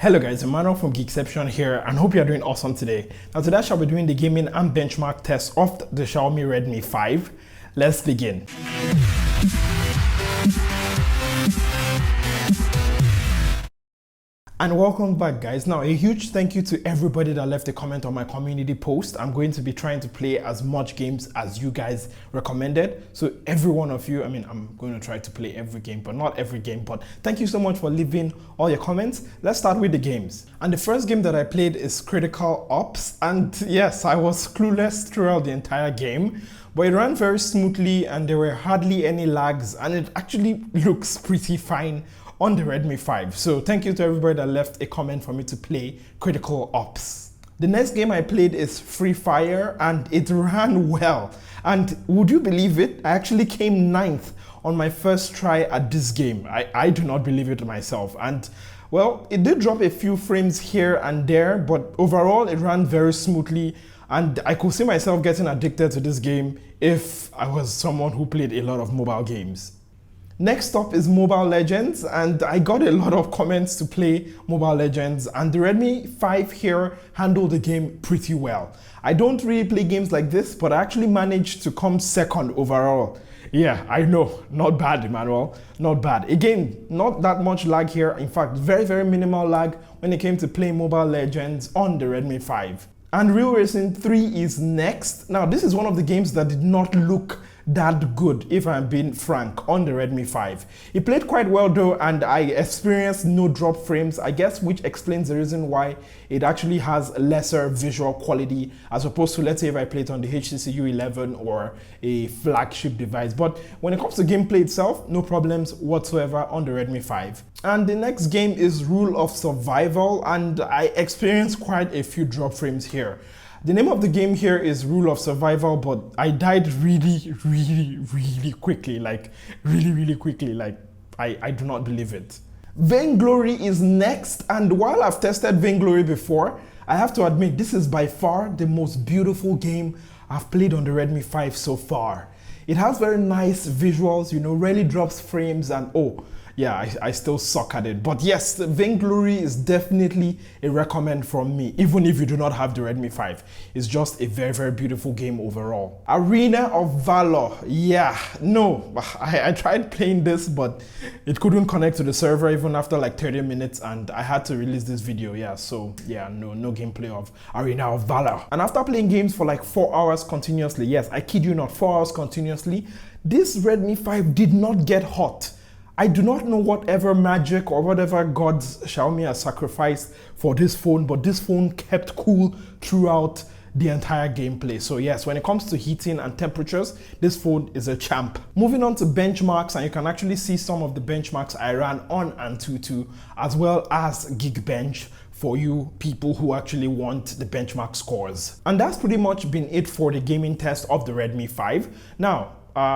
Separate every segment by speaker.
Speaker 1: Hello guys, Emmanuel from Geekception here and hope you are doing awesome today. Now today I shall be doing the gaming and benchmark test of the Xiaomi Redmi 5. Let's begin. And welcome back guys. Now a huge thank you to everybody that left a comment on my community post. I'm going to be trying to play as much games as you guys recommended. So every one of you, I'm going to try to play every game, but not every game. But thank you so much for leaving all your comments. Let's start with the games. And the first game that I played is Critical Ops. And yes, I was clueless throughout the entire game, but it ran very smoothly and there were hardly any lags and it actually looks pretty fine on the Redmi 5. So thank you to everybody that left a comment for me to play Critical Ops. The next game I played is Free Fire and it ran well. And would you believe it? I actually came 9th on my first try at this game. I do not believe it myself. And well, it did drop a few frames here and there, but overall it ran very smoothly. And I could see myself getting addicted to this game if I was someone who played a lot of mobile games. Next up is Mobile Legends, and I got a lot of comments to play Mobile Legends, and the Redmi 5 here handled the game pretty well. I don't really play games like this, but I actually managed to come second overall. Yeah, I know, not bad, Emmanuel, not bad. Again, not that much lag here. In fact, very minimal lag when it came to playing Mobile Legends on the Redmi 5. And Real Racing 3 is next. Now, this is one of the games that did not look that good, if I'm being frank, on the Redmi 5. It played quite well though, and I experienced no drop frames, I guess, which explains the reason why it actually has lesser visual quality as opposed to, let's say, if I played on the HTC U11 or a flagship device. But when it comes to gameplay itself, no problems whatsoever on the Redmi 5. And the next game is Rule of Survival, and I experienced quite a few drop frames here. The name of the game here is Rule of Survival, but I died really quickly, like really quickly, like I do not believe it. Vainglory is next, and while I've tested Vainglory before, I have to admit this is by far the most beautiful game I've played on the Redmi 5 so far. It has very nice visuals, you know, rarely drops frames, and oh, yeah, I still suck at it. But yes, Vainglory is definitely a recommend from me, even if you do not have the Redmi 5. It's just a very beautiful game overall. Arena of Valor. Yeah, no, I tried playing this, but it couldn't connect to the server even after like 30 minutes, and I had to release this video. Yeah, so yeah, no gameplay of Arena of Valor. And after playing games for like 4 hours continuously, yes, I kid you not, 4 hours continuously, this Redmi 5 did not get hot. I do not know whatever magic or whatever gods Xiaomi has sacrificed for this phone, but this phone kept cool throughout the entire gameplay. So yes, when it comes to heating and temperatures, this phone is a champ. Moving on to benchmarks, and you can actually see some of the benchmarks I ran on Antutu, as well as Geekbench for you people who actually want the benchmark scores. And that's pretty much been it for the gaming test of the Redmi 5. Now,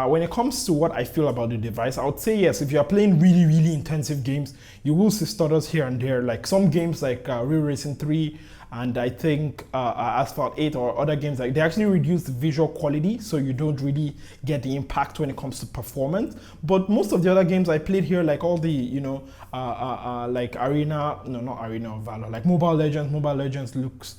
Speaker 1: when it comes to what I feel about the device, I would say yes, if you are playing really intensive games, you will see stutters here and there, like some games like Real Racing 3 and I think Asphalt 8 or other games, like they actually reduce the visual quality, so you don't really get the impact when it comes to performance. But most of the other games I played here, like all the, you know, like not Arena of Valor, like Mobile Legends looks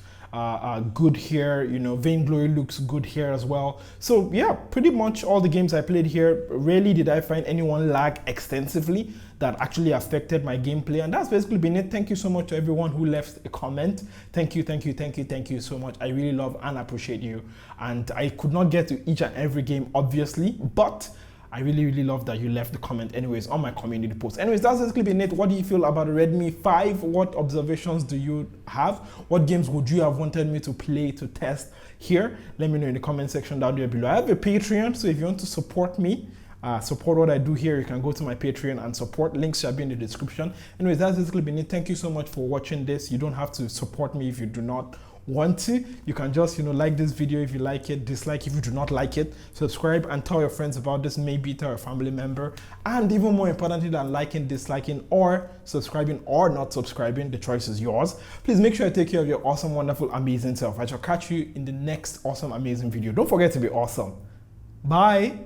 Speaker 1: good here, you know, Vainglory looks good here as well. So yeah, pretty much all the games I played here, rarely did I find anyone lag extensively that actually affected my gameplay. And that's basically been it. Thank you so much to everyone who left a comment. Thank you so much. I really love and appreciate you. And I could not get to each and every game, obviously, but I really love that you left the comment anyways on my community post. Anyways, that's basically been it. What do you feel about the Redmi 5? What observations do you have? What games would you have wanted me to play, to test here? Let me know in the comment section down there below. I have a Patreon, so if you want to support me, support what I do here, you can go to my Patreon and support. Links shall be in the description. Anyways, that's basically been it. Thank you so much for watching this. You don't have to support me if you do not want to. You can just, you know, like this video if you like it, dislike if you do not like it, subscribe and tell your friends about this, maybe tell a family member. And even more importantly than liking, disliking, or subscribing or not subscribing, the choice is yours. Please make sure you take care of your awesome, wonderful, amazing self. I shall catch you in the next awesome, amazing video. Don't forget to be awesome. Bye.